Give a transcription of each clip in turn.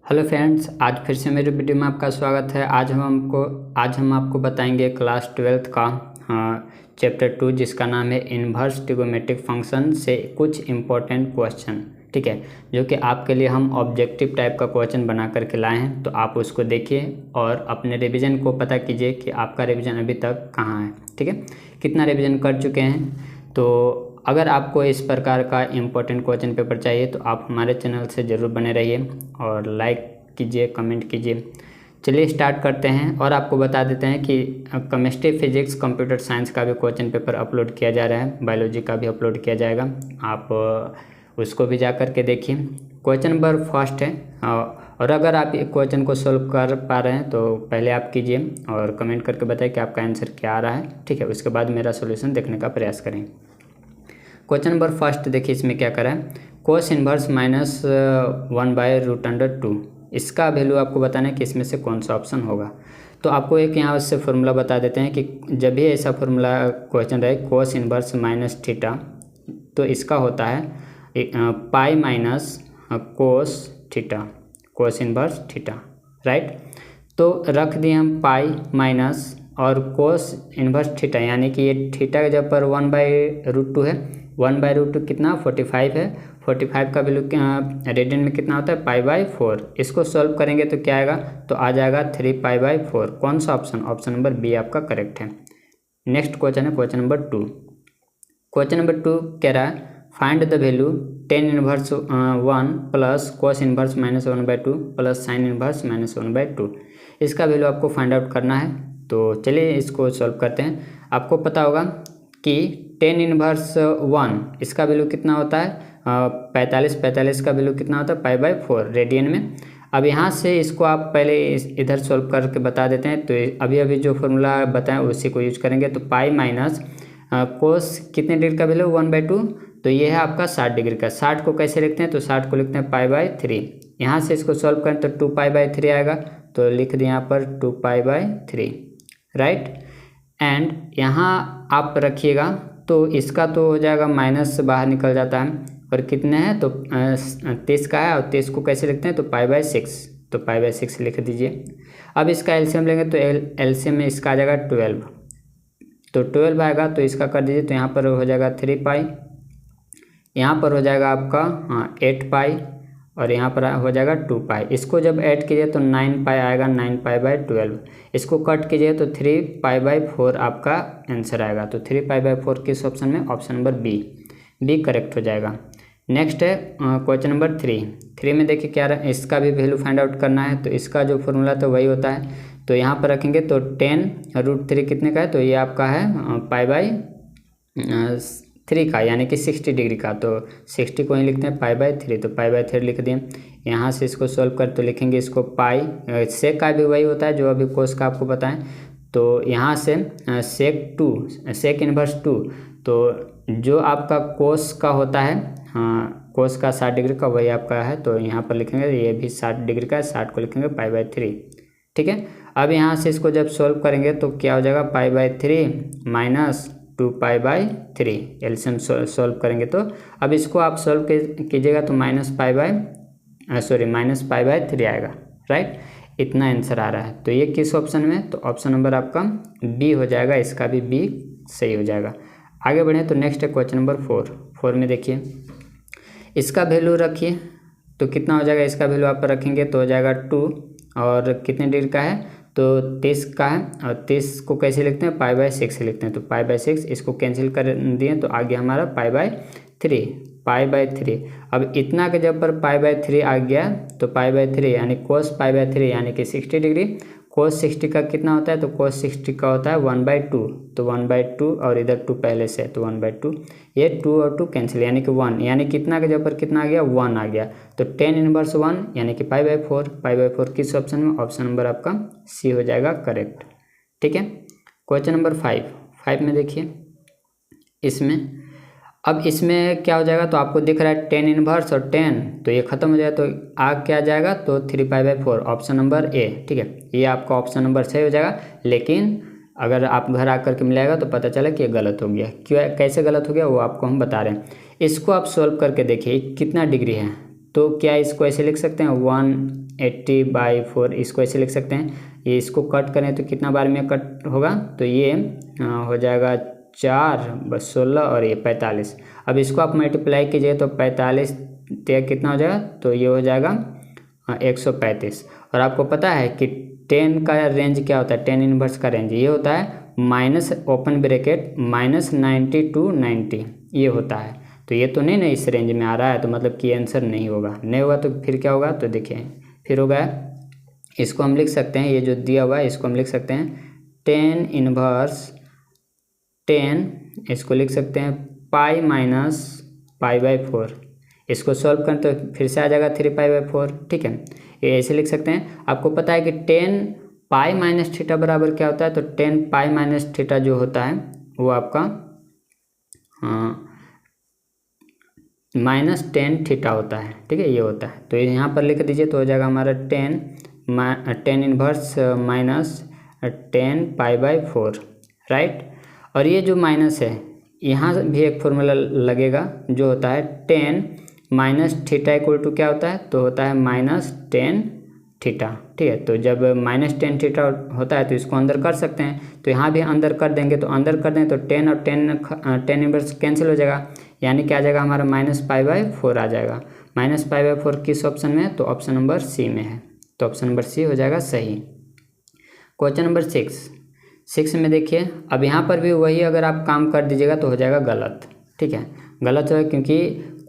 Hello friends, आज फिर से मेरे वीडियो में आपका स्वागत है। आज हम आपको बताएंगे क्लास 12th का चैप्टर 2 जिसका नाम है इन्वर्स ट्रिगोनोमेट्रिक फंक्शन से कुछ इम्पोर्टेंट क्वेश्चन। ठीक है, जो कि आपके लिए हम ऑब्जेक्टिव टाइप का क्वेश्चन बना करके लाए हैं, तो आप उसको देखिए और अपने रिवीजन को पता कीजिए कि आपका रिवीजन अभी तक कहाँ है। ठीक है, कितना रिवीजन कर चुके हैं। तो अगर आपको इस प्रकार का इम्पोर्टेंट क्वेश्चन पेपर चाहिए तो आप हमारे चैनल से ज़रूर बने रहिए और लाइक कीजिए, कमेंट कीजिए। चलिए स्टार्ट करते हैं और आपको बता देते हैं कि केमिस्ट्री, फिजिक्स, कंप्यूटर साइंस का भी क्वेश्चन पेपर अपलोड किया जा रहा है, बायोलॉजी का भी अपलोड किया जाएगा। आप उसको भी जा कर के देखिए। क्वेश्चन नंबर फर्स्ट है और अगर आप क्वेश्चन को सोल्व कर पा रहे हैं तो पहले आप कीजिए और कमेंट करके बताएं कि आपका आंसर क्या आ रहा है। ठीक है, उसके बाद मेरा सोल्यूशन देखने का प्रयास करें। क्वेश्चन नंबर फर्स्ट देखिए, इसमें क्या करा है, कोस इन्वर्स -1/√2। इसका वैल्यू आपको बताना है कि इसमें से कौन सा ऑप्शन होगा। तो आपको एक यहाँ से फॉर्मूला बता देते हैं कि जब भी ऐसा फॉर्मूला क्वेश्चन रहे कोस इन्वर्स माइनस थीटा, तो इसका होता है पाई माइनस कोस थीटा, कोस इन्वर्स थीटा। राइट, तो रख दिए हम पाई माइनस और कोस इन्वर्स थीटा, यानी कि ये थीटा के जब पर 1/√2 है, 1/√2 कितना 45 है। 45 का वैल्यू रेडियन में कितना होता है π/4। इसको सॉल्व करेंगे तो क्या आएगा, तो आ जाएगा 3π/4। कौन सा ऑप्शन, ऑप्शन नंबर बी आपका करेक्ट है। नेक्स्ट क्वेश्चन है क्वेश्चन नंबर 2। क्वेश्चन नंबर 2 कह रहा है find the value tan inverse 1 plus cos inverse -1/2 plus sine inverse -1/2। इसका वैल्यू आपको फाइंड आउट करना है। तो चलिए इसको सॉल्व करते हैं। आपको पता होगा कि tan इनवर्स 1 इसका वैल्यू कितना होता है 45 का वैल्यू कितना होता है π/4 रेडियन में। अब यहाँ से इसको आप पहले इधर सॉल्व करके बता देते हैं। तो अभी जो फॉर्मूला बताएं उसी को यूज करेंगे। तो पाई माइनस कोस कितने डिग्री का वैल्यू 1/2, तो ये है आपका 60 डिग्री का। 60 को कैसे लिखते हैं, तो 60 को लिखते हैं π/3। यहाँ से इसको सॉल्व करें तो 2π/3 आएगा, तो लिख दिए यहाँ पर 2π/3। राइट, एंड यहाँ आप रखिएगा तो इसका तो हो जाएगा माइनस बाहर निकल जाता है और कितने हैं तो 30 का है, और 30 को कैसे लिखते हैं तो π/6, तो π/6 लिख दीजिए। अब इसका एलसीएम लेंगे तो एलसीएम में इसका आ जाएगा 12, तो 12 आएगा, तो इसका कर दीजिए। तो यहाँ पर हो जाएगा 3π, यहाँ पर हो जाएगा आपका 8π और यहाँ पर हो जाएगा 2π। इसको जब ऐड कीजिए तो 9π आएगा, 9π/12। इसको कट कीजिए तो 3π/4 आपका आंसर आएगा। तो 3π/4 किस ऑप्शन में, ऑप्शन नंबर बी करेक्ट हो जाएगा। नेक्स्ट है क्वेश्चन नंबर 3 में देखिए क्या रहा है, इसका भी वैल्यू फाइंड आउट करना है। तो इसका जो फॉर्मूला तो वही होता है, तो यहाँ पर रखेंगे तो tan√3 कितने का है, तो ये आपका है π/3 का, यानी कि 60 डिग्री का। तो 60 को ही लिखते हैं π/3, तो π/3 लिख दिए। यहाँ से इसको सॉल्व कर तो लिखेंगे इसको पाई, सेक का भी वही होता है जो अभी कोस का आपको बताएं। तो यहाँ से सेक इनवर्स 2, तो जो आपका कोस का होता है, कोस का 60 डिग्री का वही आपका है, तो यहाँ पर लिखेंगे ये भी 60 डिग्री का है, 60 को लिखेंगे π/3। ठीक है, अब यहाँ से इसको जब सॉल्व करेंगे तो क्या हो जाएगा π/3 माइनस 2π/3। एलसीएम सॉल्व करेंगे तो अब इसको आप सॉल्व कीजिएगा तो माइनस π/3 आएगा। राइट, इतना आंसर आ रहा है। तो ये किस ऑप्शन में, तो ऑप्शन नंबर आपका बी हो जाएगा, इसका भी बी सही हो जाएगा। आगे बढ़ें तो नेक्स्ट है क्वेश्चन नंबर 4 में देखिए, इसका वैल्यू रखिए तो कितना हो जाएगा, इसका वैल्यू आप रखेंगे तो हो जाएगा 2 और कितने डिग्री का है तो 30 का है, और 30 को कैसे लिखते हैं π/6 से लिखते हैं। तो π/6 इसको कैंसिल कर दिए तो आ गया हमारा π/3। अब इतना के जब पर π/3 आ गया तो π/3 यानी कोस π/3 यानी कि 60 डिग्री। कोस 60 का कितना होता है, तो कोस 60 का होता है 1/2, तो 1/2 और इधर 2 पहले से है तो 1/2, ये 2 और 2 कैंसिल यानी कि 1, यानी कितना के जब पर कितना आ गया 1 आ गया। तो tan इनवर्स 1 यानी कि π/4 किस ऑप्शन में, ऑप्शन नंबर आपका सी हो जाएगा करेक्ट। ठीक है, क्वेश्चन नंबर 5 में देखिए, इसमें क्या हो जाएगा, तो आपको दिख रहा है tan इनवर्स और tan, तो ये खत्म हो जाए तो आ क्या जाएगा तो 3π/4, ऑप्शन नंबर ए। ठीक है, ये आपका ऑप्शन नंबर सही हो जाएगा। लेकिन अगर आप घर आकर के मिलाएगा तो पता चला कि ये गलत हो गया। क्यों, कैसे गलत हो गया वो आपको हम बता रहे हैं। इसको आप सॉल्व करके देखिए कितना डिग्री है, तो क्या इसको ऐसे लिख सकते हैं 80/4, इसको ऐसे लिख सकते हैं। ये इसको कट करें तो कितना बार में कट होगा, तो ये हो जाएगा 4 + 16 और ये 45। अब इसको आप मल्टीप्लाई कीजिए तो 45 कितना हो जाएगा, तो ये हो जाएगा 135। और आपको पता है कि 10 का रेंज क्या होता है, 10 इनवर्स का रेंज ये होता है माइनस ओपन ब्रैकेट -90 to 90 ये होता है। तो ये तो नहीं ना इस रेंज में आ रहा है, तो मतलब कि आंसर नहीं होगा। नहीं होगा तो फिर क्या होगा, तो देखिए फिर होगा, इसको हम लिख सकते हैं, ये जो दिया हुआ है इसको हम लिख सकते हैं 10 इनवर्स 10, इसको लिख सकते हैं पाई माइनस π/4। इसको सॉल्व करें तो फिर से आ जाएगा 3π/4, ठीक है। ये ऐसे लिख सकते हैं। आपको पता है कि 10 पाई माइनस थीटा बराबर क्या होता है, तो 10 पाई माइनस थीटा जो होता है वो आपका -10 थीटा होता है, ठीक है, ये होता है। तो यहाँ पर लिख दीजिए तो हो जाएगा हमारा 10 इनवर्स -10 π/4, राइट। और ये जो माइनस है यहाँ भी एक फॉर्मूला लगेगा जो होता है 10 माइनस थीटा इक्वल टू क्या होता है, तो होता है -10 थीटा, ठीक है। तो जब -10 थीटा होता है तो इसको अंदर कर सकते हैं, तो यहाँ भी अंदर कर देंगे, तो अंदर कर दें तो 10 और 10 इनवर्स कैंसिल हो जाएगा, यानी क्या आ जाएगा हमारा -π/4 आ जाएगा। -π/4 किस ऑप्शन में है, तो ऑप्शन नंबर सी में है, तो ऑप्शन नंबर सी हो जाएगा सही। क्वेश्चन नंबर 6 में देखिए, अब यहाँ पर भी वही अगर आप काम कर दीजिएगा तो हो जाएगा गलत, ठीक है, गलत है, क्योंकि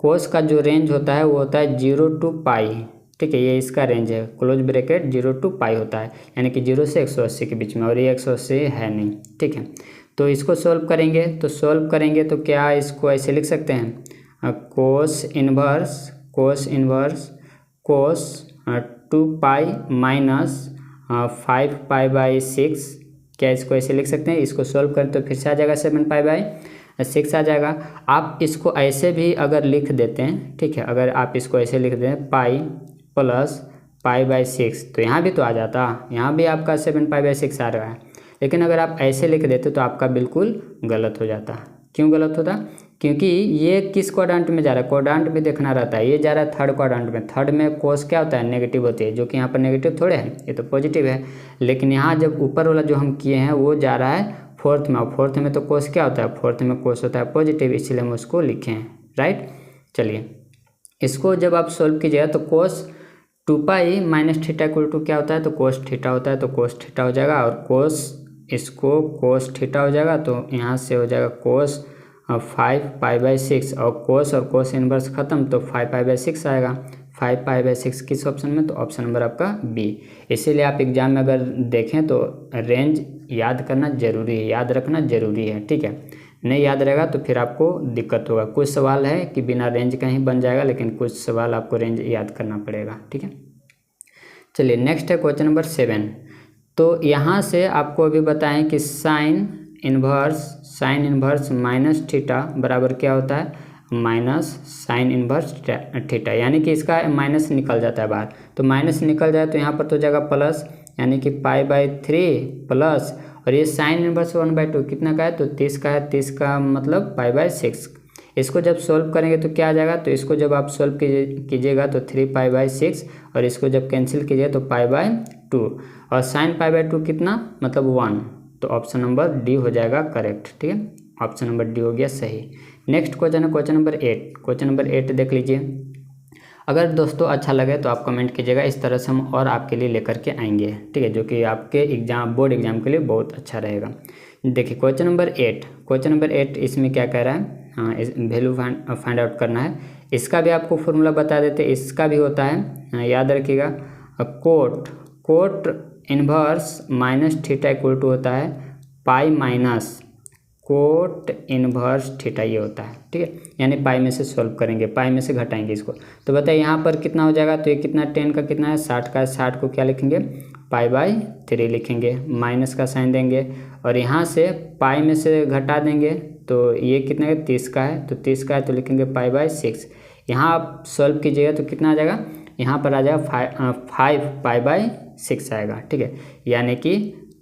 कोस का जो रेंज होता है वो होता है 0 to π, ठीक है, ये इसका रेंज है, क्लोज ब्रैकेट 0 to π होता है, यानी कि 0 से 180 के बीच में, और ये 180 है नहीं, ठीक है। तो इसको सॉल्व करेंगे, तो क्या इसको ऐसे लिख सकते हैं कोस इनवर्स कोस 2π माइनस 5π/6, क्या इसको ऐसे लिख सकते हैं। इसको सॉल्व करें तो फिर से आ जाएगा 7π/6 आ जाएगा। आप इसको ऐसे भी अगर लिख देते हैं, ठीक है, अगर आप इसको ऐसे लिख दें पाई प्लस π/6, तो यहाँ भी तो आ जाता, यहाँ भी आपका 7π/6 आ रहा है। लेकिन अगर आप ऐसे लिख देते तो आपका बिल्कुल गलत हो जाता। क्यों गलत होता, क्योंकि ये किस क्वाड्रेंट में जा रहा है, क्वाड्रेंट भी देखना रहता है, ये जा रहा है थर्ड क्वाड्रेंट में। थर्ड में कोस क्या होता है, नेगेटिव होती है, जो कि यहाँ पर नेगेटिव थोड़े है, ये तो पॉजिटिव है। लेकिन यहाँ जब ऊपर वाला जो हम किए हैं वो जा रहा है फोर्थ में, और फोर्थ में तो कोस क्या होता है, फोर्थ में कोस होता है पॉजिटिव, इसलिए हम उसको लिखे हैं, राइट। चलिए इसको जब आप सोल्व कीजिएगा तो कोस 2π माइनस थीटा इक्वल टू क्या होता है, तो कोस थीटा होता है, तो कोस थीटा हो जाएगा, और कोस इसको कोस थीटा हो जाएगा, तो यहाँ से हो जाएगा कोस 5π/6, और कोस इनवर्स खत्म तो 5π/6 आएगा। 5π/6 किस ऑप्शन में, तो ऑप्शन नंबर आपका बी। इसीलिए आप एग्जाम में अगर देखें तो रेंज याद करना जरूरी है, याद रखना जरूरी है, ठीक है। नहीं याद रहेगा तो फिर आपको दिक्कत होगा। कुछ सवाल है कि बिना रेंज का ही बन जाएगा, लेकिन कुछ सवाल आपको रेंज याद करना पड़ेगा, ठीक है। चलिए नेक्स्ट है क्वेश्चन नंबर 7। तो यहाँ से आपको अभी बताएं कि साइन इनवर्स माइनस थीटा बराबर क्या होता है, माइनस साइन इनवर्स थीटा, यानी कि इसका माइनस निकल जाता है बाहर, तो माइनस निकल जाए तो यहाँ पर तो हो जाएगा प्लस, यानी कि π/3 प्लस, और ये साइन इनवर्स 1/2 कितना का है, तो 30 का है, 30 का मतलब π/6। इसको जब सॉल्व करेंगे तो क्या आ जाएगा, तो इसको जब आप सॉल्व कीजिएगा तो 3π/6, और इसको जब कैंसिल कीजिए तो π/2, और साइन π/2 कितना मतलब 1, तो ऑप्शन नंबर डी हो जाएगा करेक्ट, ठीक है, ऑप्शन नंबर डी हो गया सही। नेक्स्ट क्वेश्चन है क्वेश्चन नंबर 8। क्वेश्चन नंबर 8 देख लीजिए। अगर दोस्तों अच्छा लगे तो आप कमेंट कीजिएगा, इस तरह से हम और आपके लिए लेकर के आएंगे, ठीक है, जो कि आपके एग्जाम बोर्ड एग्जाम के लिए बहुत अच्छा रहेगा। देखिए क्वेश्चन नंबर 8 इसमें क्या कह रहा है, हाँ, इस वैल्यू फाइंड आउट करना है। इसका भी आपको फॉर्मूला बता देते, इसका भी होता है, याद रखिएगा, cot inverse minus theta equal to होता है pi minus cot inverse theta, ये होता है, ठीक है, यानी पाई में से सॉल्व करेंगे, पाई में से घटाएंगे इसको। तो बताइए यहाँ पर कितना हो जाएगा, तो ये कितना 10 का कितना है, 60 का है, 60 को क्या लिखेंगे π/3 लिखेंगे, माइनस का साइन देंगे, और यहाँ से पाई में से घटा देंगे, तो ये कितना है 30 का है, तो 30 का है तो लिखेंगे π/6। यहाँ आप सॉल्व कीजिएगा तो कितना आ जाएगा, यहाँ पर आ जाएगा 5π/6 आएगा, ठीक है, यानी कि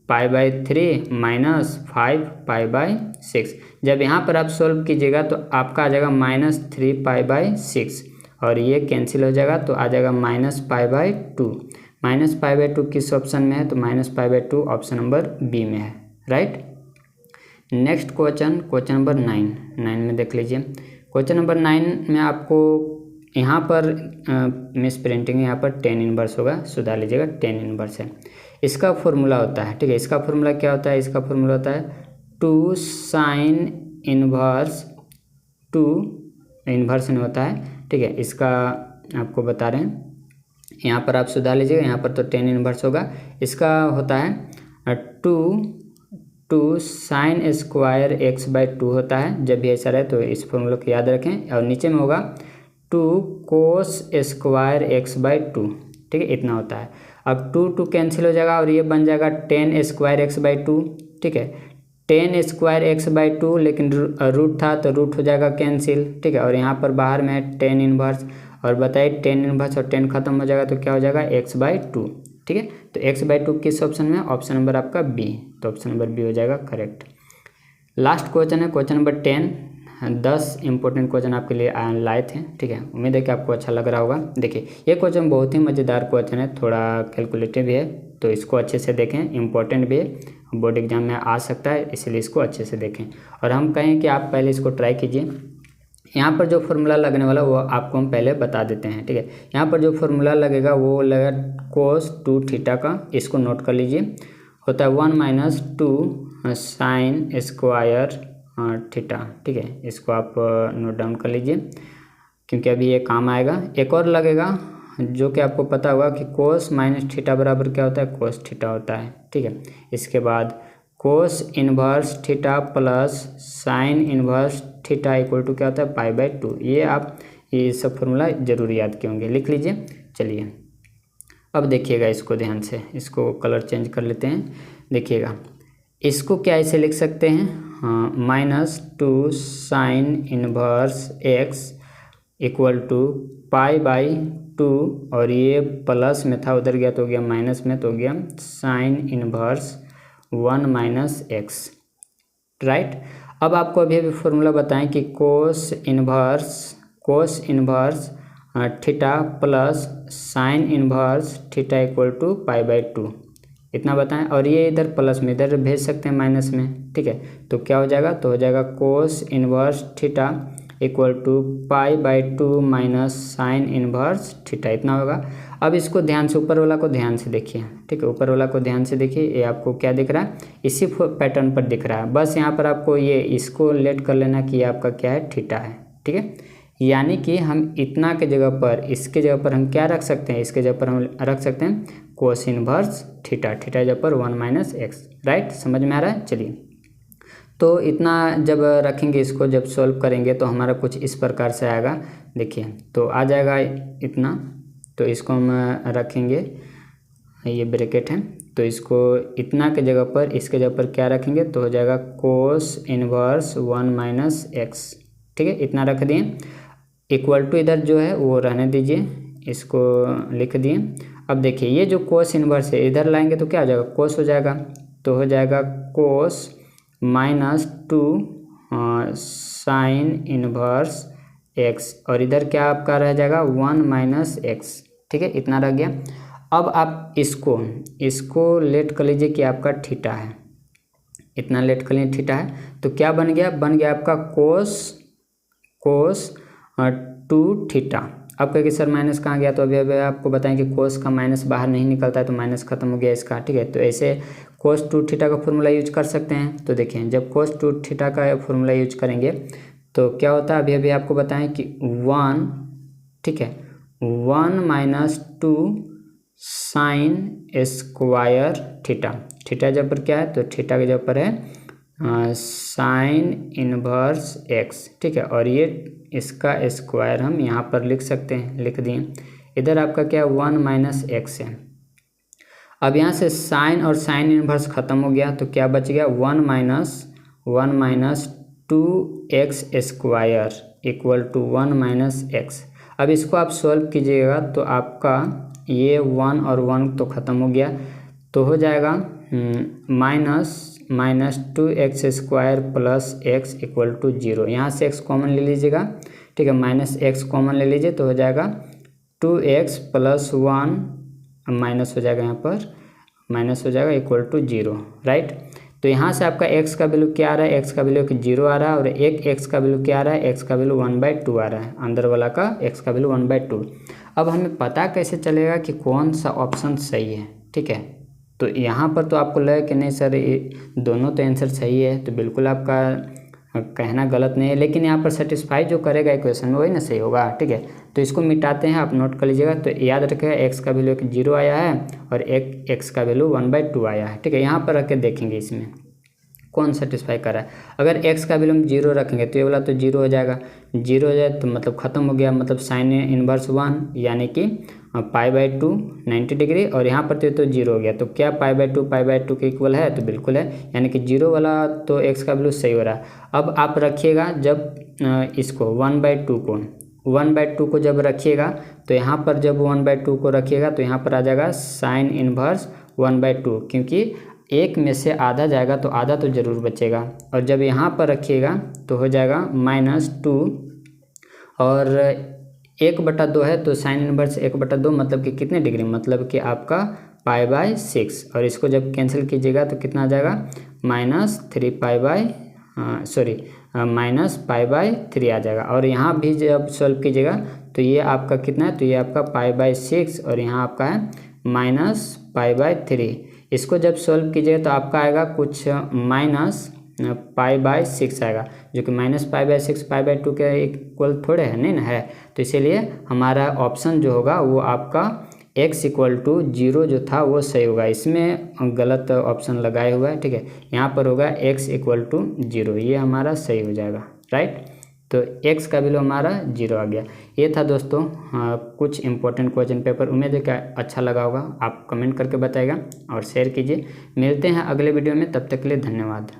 π/3 माइनस 5π/6। जब यहाँ पर आप सॉल्व कीजिएगा तो आपका आ जाएगा -3π/6, और ये कैंसिल हो जाएगा तो आ जाएगा -π/2। -π/2 किस ऑप्शन में है, तो -π/2 ऑप्शन नंबर बी में है, राइट। नेक्स्ट क्वेश्चन नंबर 9 में देख लीजिए। क्वेश्चन नंबर 9 में आपको यहाँ पर मिस प्रिंटिंग, यहाँ पर tan इनवर्स होगा, सुधार लीजिएगा, tan इनवर्स है। इसका फॉर्मूला होता है, ठीक है, इसका फॉर्मूला क्या होता है, इसका फॉर्मूला होता है 2 sin इनवर्स 2 इन्वर्स नहीं होता है, ठीक है, इसका आपको बता रहे हैं। यहाँ पर आप सुधार लीजिएगा, यहाँ पर तो tan इनवर्स होगा, इसका होता है 2 sin स्क्वायर x/2 होता है। जब भी ऐसा रहे तो इस फॉर्मूला को याद रखें। और नीचे में होगा 2 cos स्क्वायर x/2, ठीक है, इतना होता है। अब 2 कैंसिल हो जाएगा और ये बन जाएगा tan स्क्वायर x/2, ठीक है, tan स्क्वायर x/2, लेकिन रूट था तो रूट हो जाएगा कैंसिल, ठीक है, और यहाँ पर बाहर में है tan इनवर्स, और बताइए tan इनवर्स और tan खत्म हो जाएगा तो क्या हो जाएगा x/2, ठीक है। तो x/2 किस ऑप्शन में, ऑप्शन नंबर आपका बी, तो ऑप्शन नंबर बी हो जाएगा करेक्ट। लास्ट क्वेश्चन है क्वेश्चन नंबर 10। 10 इंपॉर्टेंट क्वेश्चन आपके लिए लाए थे, ठीक है, उम्मीद है कि आपको अच्छा लग रहा होगा। देखिए ये क्वेश्चन बहुत ही मज़ेदार क्वेश्चन है, थोड़ा कैलकुलेटिव भी है, तो इसको अच्छे से देखें, इंपॉर्टेंट भी है, बोर्ड एग्जाम में आ सकता है, इसलिए इसको अच्छे से देखें। और हम कहें कि आप पहले इसको ट्राई कीजिए। यहाँ पर जो फॉर्मूला लगने वाला वो आपको हम पहले बता देते हैं, ठीक है। यहाँ पर जो फॉर्मूला लगेगा वो लगेगा cos 2 थीटा का, इसको नोट कर लीजिए, होता है 1 - 2 sin स्क्वायर थीटा, ठीक है, इसको आप नोट डाउन कर लीजिए क्योंकि अभी ये काम आएगा। एक और लगेगा जो कि आपको पता होगा कि cos - थीटा बराबर क्या होता है, cos थीटा होता है, ठीक है। इसके बाद cos inverse theta plus sine inverse theta equal to क्या होता है, π/2। ये आप ये सब फॉर्मूला जरूर याद किए होंगे, लिख लीजिए। चलिए अब देखिएगा इसको ध्यान से, इसको कलर चेंज कर लेते हैं। देखिएगा इसको क्या ऐसे लिख सकते हैं, -2 sine inverse x equal to π/2, और ये प्लस में था उधर गया तो हो गया माइनस में, तो हो गया साइन इनवर्स 1 - x, राइट। अब आपको अभी फॉर्मूला बताएं कि cos inverse theta plus sine inverse theta equal to π/2, इतना बताएं। और ये इधर प्लस में इधर भेज सकते हैं माइनस में, ठीक है, तो क्या हो जाएगा, तो हो जाएगा cos inverse theta equal to π/2 minus sine inverse theta, इतना होगा। अब इसको ध्यान से, ऊपर वाला को ध्यान से देखिए, ठीक है, ऊपर वाला को ध्यान से देखिए, ये आपको क्या दिख रहा है, इसी पैटर्न पर दिख रहा है। बस यहाँ पर आपको ये इसको लेट कर लेना कि ये आपका क्या है, थीटा है, ठीक है। यानी कि हम इतना के जगह पर, इसके जगह पर हम क्या रख सकते हैं, इसके जगह पर हम रख सकते हैं कोस इनवर्स थीटा, थीटा जगह पर 1 - x, राइट, समझ में आ रहा है। चलिए तो इतना जब रखेंगे, इसको जब सॉल्व करेंगे तो हमारा कुछ इस प्रकार से आएगा। देखिए तो आ जाएगा इतना, तो इसको हम रखेंगे, ये ब्रैकेट है, तो इसको इतना के जगह पर, इसके जगह पर क्या रखेंगे, तो हो जाएगा कोस इनवर्स 1 - x, ठीक है, इतना रख दिए। इक्वल टू इधर जो है वो रहने दीजिए, इसको लिख दिए। अब देखिए ये जो कोस इनवर्स है इधर लाएंगे तो क्या हो जाएगा, कोस हो जाएगा, तो हो जाएगा कोस -2 साइन इनवर्स x, और इधर क्या आपका रह जाएगा 1 - x, ठीक है, इतना रह गया। अब आप इसको लेट कर लीजिए कि आपका थीटा है, इतना लेट कर लीजिए थीटा है, तो क्या बन गया आपका कोस 2 थीटा। अब कहेंगे सर माइनस कहाँ गया, तो अभी आपको बताएं कि कोस का माइनस बाहर नहीं निकलता है, तो माइनस खत्म हो गया इसका, ठीक है। तो ऐसे कोस 2 थीटा का फॉर्मूला यूज कर सकते हैं। तो देखिए जब कोस 2 थीटा का फॉर्मूला यूज करेंगे तो क्या होता है, अभी आपको बताएं कि 1, ठीक है, 1 - 2 साइन स्क्वायर थीटा, थीटा जब पर क्या है, तो थीटा के जब पर है साइन इनवर्स x, ठीक है, और ये इसका स्क्वायर हम यहाँ पर लिख सकते हैं, लिख दिए। इधर आपका क्या 1 - x है। अब यहाँ से साइन और साइन इनवर्स खत्म हो गया, तो क्या बच गया 1 - 2x square equal to 1 - x। अब इसको आप सॉल्व कीजिएगा तो आपका ये 1 और 1 तो ख़त्म हो गया, तो हो जाएगा -2x square plus x equal to 0। यहाँ से x कॉमन ले लीजिएगा, ठीक है, -x कॉमन ले लीजिए, तो हो जाएगा 2x + 1 माइनस हो जाएगा, यहाँ पर माइनस हो जाएगा इक्वल टू 0, राइट। तो यहाँ से आपका x का वैल्यू क्या आ रहा है, x का वैल्यू 0 आ रहा है, और एक x का वैल्यू क्या आ रहा है, x का वैल्यू 1/2 आ रहा है, अंदर वाला का x का वैल्यू 1/2। अब हमें पता कैसे चलेगा कि कौन सा ऑप्शन सही है, ठीक है। तो यहाँ पर तो आपको लगे कि नहीं सर ये दोनों तो आंसर सही है, तो बिल्कुल आपका कहना गलत नहीं है, लेकिन यहाँ पर सेटिस्फाई जो करेगा इक्वेशन में वही ना सही होगा, ठीक है। तो इसको मिटाते हैं, आप नोट कर लीजिएगा। तो याद रखिएगा x का वैल्यू 0 आया है और एक x का वैल्यू 1/2 आया है, ठीक है। यहाँ पर रख के देखेंगे इसमें कौन सेटिस्फाई कर रहा है। अगर x का वैल्यू हम 0 रखेंगे तो ये वाला तो 0 हो जाएगा, 0 हो जाए तो मतलब ख़त्म हो गया, मतलब साइन इनवर्स 1 यानी कि π/2 90 डिग्री, और यहाँ पर तो 0 हो गया। तो क्या π/2 के इक्वल है, तो बिल्कुल है, यानी कि 0 वाला तो x का वैल्यू सही हो रहा है। अब आप रखिएगा जब इसको 1/2 को जब रखिएगा, तो यहाँ पर जब 1/2 को रखिएगा तो यहाँ पर आ जाएगा साइन इनवर्स 1/2, क्योंकि एक में से आधा जाएगा तो आधा तो ज़रूर बचेगा। और जब यहाँ पर रखिएगा तो हो जाएगा -2, और 1/2 है तो साइन इनवर्स 1/2 मतलब कि कितने डिग्री, मतलब कि आपका π/6, और इसको जब कैंसिल कीजिएगा तो कितना आ जाएगा -π/3 आ जाएगा। और यहाँ भी जब सॉल्व कीजिएगा तो ये आपका कितना है, तो ये आपका π/6 और यहाँ आपका है -π/3। इसको जब सॉल्व कीजिएगा तो आपका आएगा कुछ -π/6 आएगा, जो कि -π/6 π/2 के इक्वल थोड़े है, नहीं ना है। तो इसीलिए हमारा ऑप्शन जो होगा वो आपका x = 0 जो था वो सही होगा। इसमें गलत ऑप्शन लगाए हुआ है, ठीक है। यहाँ पर होगा x = 0, ये हमारा सही हो जाएगा, राइट। तो x का वैल्यू हमारा 0 आ गया। ये था दोस्तों कुछ इंपॉर्टेंट क्वेश्चन पेपर। उम्मीद है कि अच्छा लगा होगा, आप कमेंट करके बताइएगा और शेयर कीजिए। मिलते हैं अगले वीडियो में, तब तक के लिए धन्यवाद।